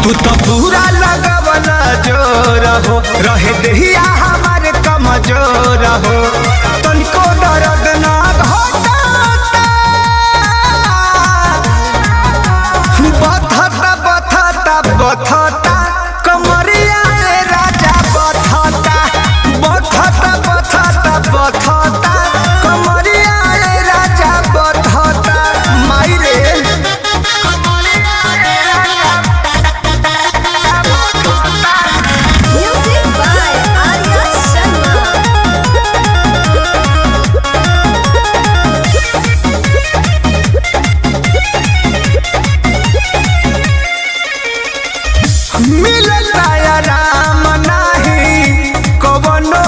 तू तो पूरा लगवला जोर हो रहे दहिया हमारे कमजोर हो तनिको दर्द ना घटाता बथता बथता बथता कमरिया ए राजा बथता बथता बथता बथता कमरिया ए राजा बथता माई रे Music by Arya Sharma. मिलता आराम नाही कवनो